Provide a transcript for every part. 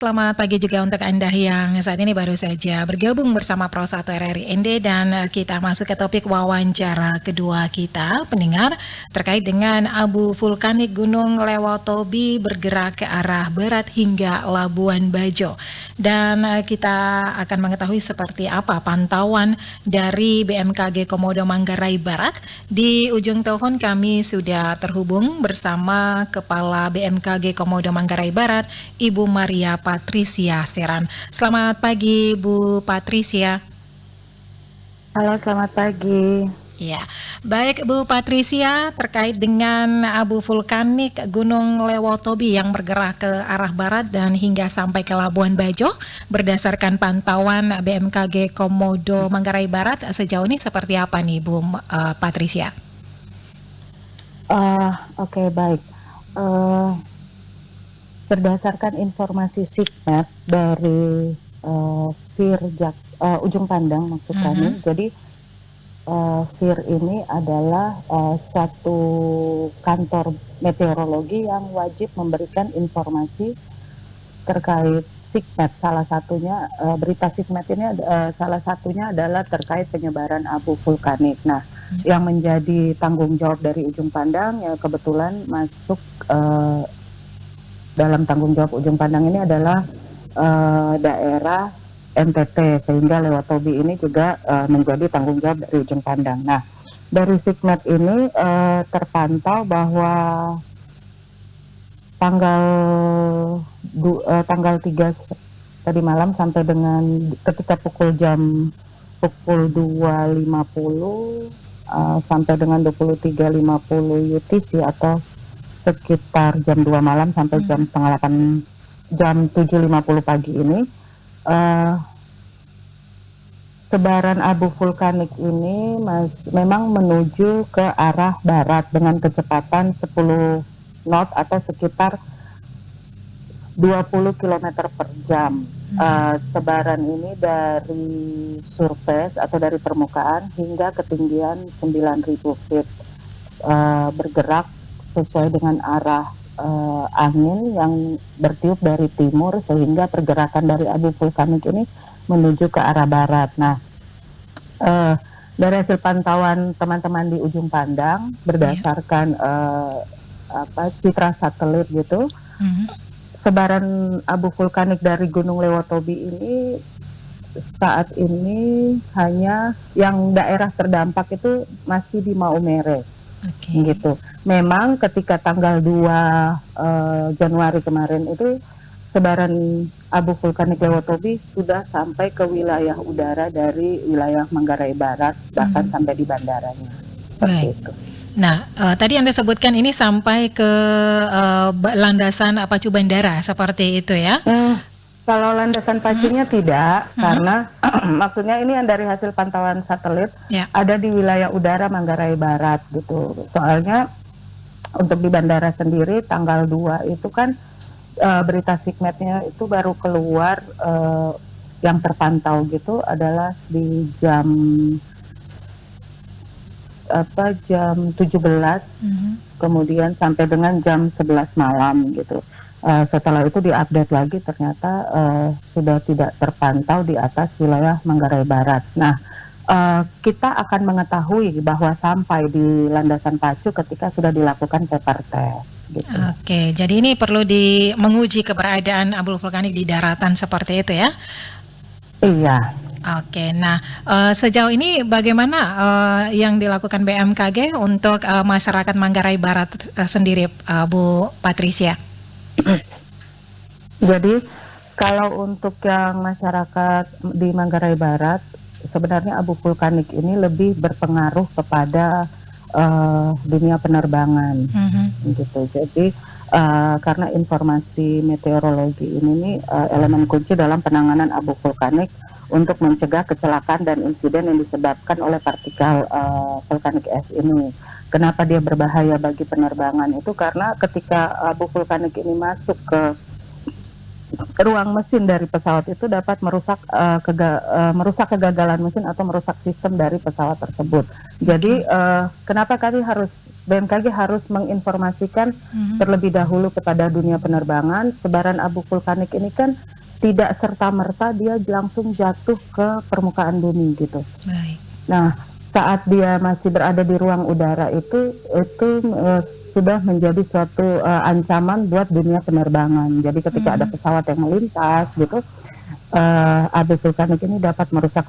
Selamat pagi juga untuk Anda yang saat ini baru saja bergabung bersama Pro 1 RRI ND dan kita masuk ke topik wawancara kedua kita, pendengar, terkait dengan abu vulkanik Gunung Lewotobi bergerak ke arah barat hingga Labuan Bajo. Dan kita akan mengetahui seperti apa pantauan dari BMKG Komodo Manggarai Barat. Di ujung telepon kami sudah terhubung bersama Kepala BMKG Komodo Manggarai Barat, Ibu Maria Patricia Seran. Selamat pagi Bu Patricia. Halo, selamat pagi. Ya, baik Bu Patricia, terkait dengan abu vulkanik Gunung Lewotobi yang bergerak ke arah barat dan hingga sampai ke Labuan Bajo, berdasarkan pantauan BMKG Komodo Manggarai Barat, sejauh ini seperti apa nih Bu Patricia? Oke, baik. Berdasarkan informasi SIGMET dari Ujung Pandang maksud kami, jadi FIR ini adalah satu kantor meteorologi yang wajib memberikan informasi terkait SIGMET. Salah satunya berita SIGMET ini salah satunya adalah terkait penyebaran abu vulkanik. Nah, yang menjadi tanggung jawab dari Ujung Pandang ya kebetulan masuk dalam tanggung jawab Ujung Pandang ini adalah daerah NTT, sehingga Lewotobi ini juga menjadi tanggung jawab dari Ujung Pandang. Nah, dari SIGMET ini terpantau bahwa tanggal 3 tadi malam sampai dengan ketika pukul 2.50 sampai dengan 23.50 UTC atau sekitar jam 2 malam sampai jam setengah 8, jam 7.50 pagi ini, sebaran abu vulkanik ini memang menuju ke arah barat dengan kecepatan 10 knot atau sekitar 20 km per jam. Sebaran ini dari surface atau dari permukaan hingga ketinggian 9.000 feet, bergerak sesuai dengan arah angin yang bertiup dari timur, sehingga pergerakan dari abu vulkanik ini menuju ke arah barat. Nah, dari hasil pantauan teman-teman di Ujung Pandang berdasarkan citra satelit gitu, sebaran abu vulkanik dari Gunung Lewotobi ini saat ini hanya yang daerah terdampak itu masih di Maumere. Gitu. Memang ketika tanggal 2 Januari kemarin itu sebaran abu vulkanik Lewotobi sudah sampai ke wilayah udara dari wilayah Manggarai Barat, bahkan sampai di bandaranya. Baik. Itu. Nah, tadi Anda sebutkan ini sampai ke landasan pacu bandara seperti itu ya? Kalau landasan pacunya tidak, karena maksudnya ini yang dari hasil pantauan satelit ada di wilayah udara Manggarai Barat gitu. Soalnya untuk di bandara sendiri tanggal 2 itu kan berita SIGMET-nya itu baru keluar, yang terpantau gitu adalah di jam 17, kemudian sampai dengan jam 11 malam gitu. Setelah itu diupdate lagi, ternyata sudah tidak terpantau di atas wilayah Manggarai Barat. Nah, kita akan mengetahui bahwa sampai di landasan pacu ketika sudah dilakukan paper test. Gitu. Oke, jadi ini perlu menguji keberadaan abu vulkanik di daratan seperti itu ya? Iya. Oke, nah sejauh ini bagaimana yang dilakukan BMKG untuk masyarakat Manggarai Barat sendiri, Bu Patricia? Jadi kalau untuk yang masyarakat di Manggarai Barat, sebenarnya abu vulkanik ini lebih berpengaruh kepada dunia penerbangan, gitu. Jadi karena informasi meteorologi ini nih elemen kunci dalam penanganan abu vulkanik untuk mencegah kecelakaan dan insiden yang disebabkan oleh partikel vulkanik es ini. Kenapa dia berbahaya bagi penerbangan? Itu karena ketika abu vulkanik ini masuk ke ruang mesin dari pesawat itu dapat merusak kegagalan mesin atau merusak sistem dari pesawat tersebut. Jadi kenapa BMKG harus menginformasikan terlebih dahulu kepada dunia penerbangan, sebaran abu vulkanik ini kan tidak serta-merta dia langsung jatuh ke permukaan bumi gitu. Baik. Nah, saat dia masih berada di ruang udara itu sudah menjadi suatu ancaman buat dunia penerbangan. Jadi ketika ada pesawat yang melintas gitu, abu vulkanik ini dapat merusak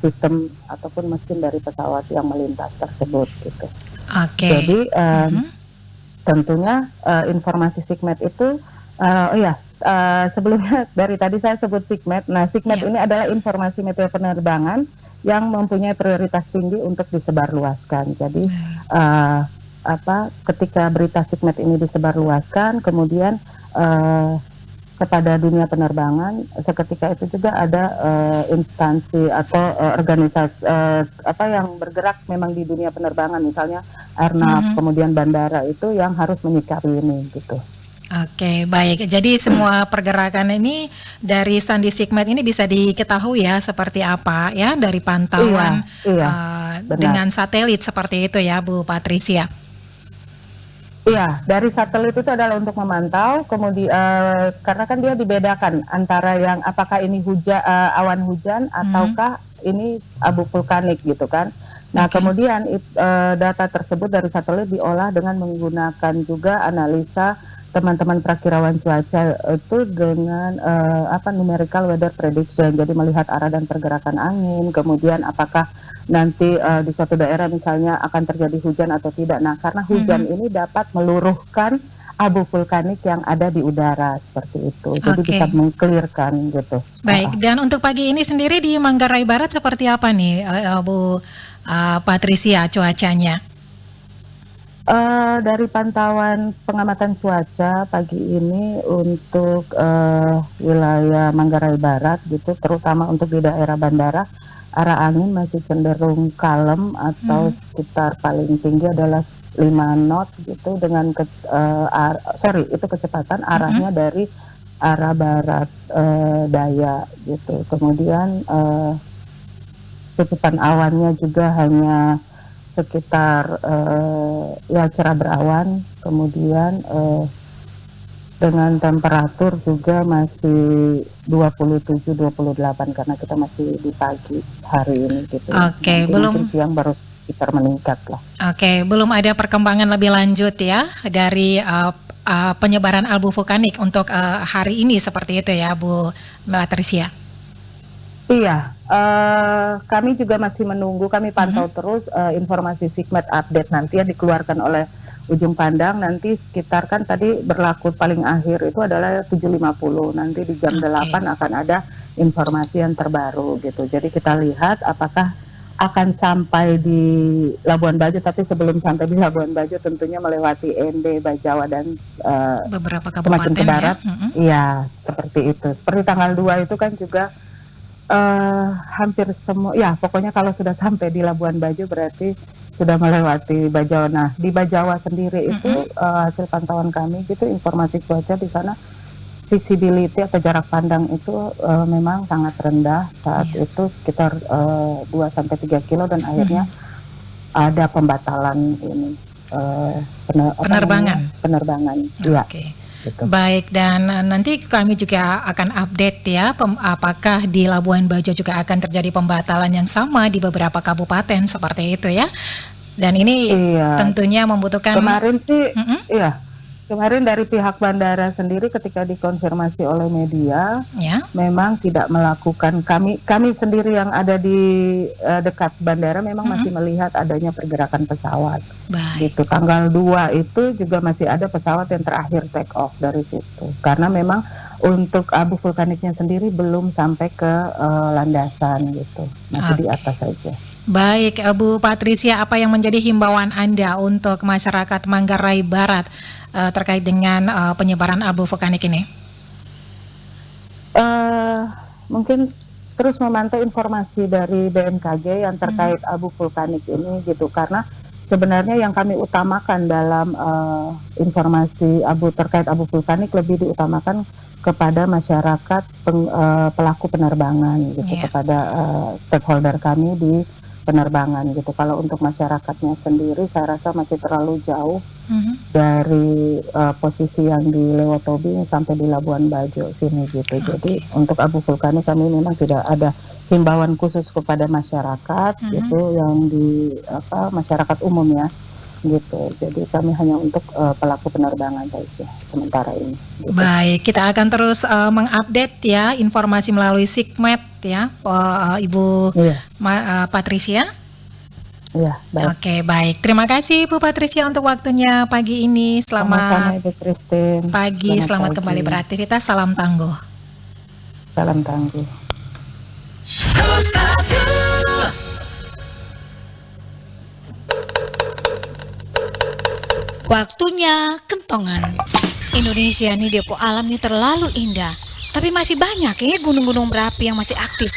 sistem ataupun mesin dari pesawat yang melintas tersebut gitu. Oke. Jadi tentunya informasi SIGMET itu sebelumnya dari tadi saya sebut SIGMET. Nah, SIGMET ini adalah informasi meteo penerbangan yang mempunyai prioritas tinggi untuk disebarluaskan. Jadi ketika berita SIGMET ini disebarluaskan, kemudian kepada dunia penerbangan, seketika itu juga ada instansi atau organisasi yang bergerak memang di dunia penerbangan, misalnya Airnav, kemudian bandara itu yang harus menyikapi ini gitu. Oke, baik. Jadi semua pergerakan ini dari sandi SIGMET ini bisa diketahui ya seperti apa ya dari pantauan dengan satelit seperti itu ya, Bu Patricia. Iya, dari satelit itu adalah untuk memantau, kemudian karena kan dia dibedakan antara yang apakah ini awan hujan ataukah ini abu vulkanik gitu kan. Nah, kemudian data tersebut dari satelit diolah dengan menggunakan juga analisa teman-teman prakirawan cuaca itu dengan numerical weather prediction. Jadi melihat arah dan pergerakan angin, kemudian apakah nanti di suatu daerah misalnya akan terjadi hujan atau tidak. Nah, karena hujan ini dapat meluruhkan abu vulkanik yang ada di udara seperti itu. Jadi bisa mengkelirkan gitu. Baik, dan untuk pagi ini sendiri di Manggarai Barat seperti apa nih Bu Patricia cuacanya? Dari pantauan pengamatan cuaca pagi ini untuk wilayah Manggarai Barat gitu, terutama untuk di daerah bandara, arah angin masih cenderung kalem atau sekitar paling tinggi adalah 5 knot gitu dengan itu kecepatan arahnya dari arah barat daya gitu. Kemudian tutupan awannya juga hanya sekitar cerah berawan, kemudian dengan temperatur juga masih 27-28 karena kita masih di pagi hari ini gitu. Oke, belum siang baru sekitar meningkat lah. Oke, belum ada perkembangan lebih lanjut ya dari penyebaran abu vulkanik untuk hari ini seperti itu ya Bu Patricia. Iya, kami juga masih menunggu, kami pantau terus informasi SIGMET update nanti yang dikeluarkan oleh Ujung Pandang. Nanti sekitar kan tadi berlaku paling akhir itu adalah 7.50, nanti di jam 8 akan ada informasi yang terbaru gitu. Jadi kita lihat apakah akan sampai di Labuan Bajo, tapi sebelum sampai di Labuan Bajo tentunya melewati ND, Bajawa dan beberapa semakin kabupaten ke barat. ya. Seperti itu. Seperti tanggal 2 itu kan juga hampir semua, ya pokoknya kalau sudah sampai di Labuan Bajo berarti sudah melewati Bajawa. Nah, di Bajawa sendiri itu hasil pantauan kami gitu, informasi cuaca di sana visibility atau jarak pandang itu memang sangat rendah saat itu sekitar 2-3 kilo dan akhirnya ada pembatalan ini penerbangan. Iya. Gitu. Baik, dan nanti kami juga akan update ya apakah di Labuan Bajo juga akan terjadi pembatalan yang sama di beberapa kabupaten seperti itu ya. Dan ini tentunya membutuhkan kemarin sih kemarin dari pihak bandara sendiri ketika dikonfirmasi oleh media memang tidak melakukan, kami sendiri yang ada di dekat bandara memang masih melihat adanya pergerakan pesawat. Gitu. Tanggal 2 itu juga masih ada pesawat yang terakhir take off dari situ karena memang untuk abu vulkaniknya sendiri belum sampai ke landasan gitu, masih di atas saja. Baik, Bu Patricia, apa yang menjadi himbauan Anda untuk masyarakat Manggarai Barat terkait dengan penyebaran abu vulkanik ini? Mungkin terus memantau informasi dari BMKG yang terkait abu vulkanik ini gitu, karena sebenarnya yang kami utamakan dalam informasi terkait abu vulkanik lebih diutamakan kepada masyarakat pelaku penerbangan gitu, kepada stakeholder kami di penerbangan gitu. Kalau untuk masyarakatnya sendiri, saya rasa masih terlalu jauh dari posisi yang di Lewotobing sampai di Labuan Bajo sini gitu. Jadi untuk abu vulkanik kami memang tidak ada himbauan khusus kepada masyarakat gitu, yang di masyarakat umum ya gitu. Jadi kami hanya untuk pelaku penerbangan saja sementara ini. Gitu. Baik, kita akan terus mengupdate ya informasi melalui Sigmet ya, Ibu Patricia. Iya, baik. Oke, baik. Terima kasih Bu Patricia untuk waktunya pagi ini. Selamat Ibu Christine. pagi, selamat kembali beraktivitas. Salam tangguh. Salam tangguh. Waktunya kentongan. Indonesia nih Depo alam nih terlalu indah. Tapi masih banyak ya gunung-gunung berapi yang masih aktif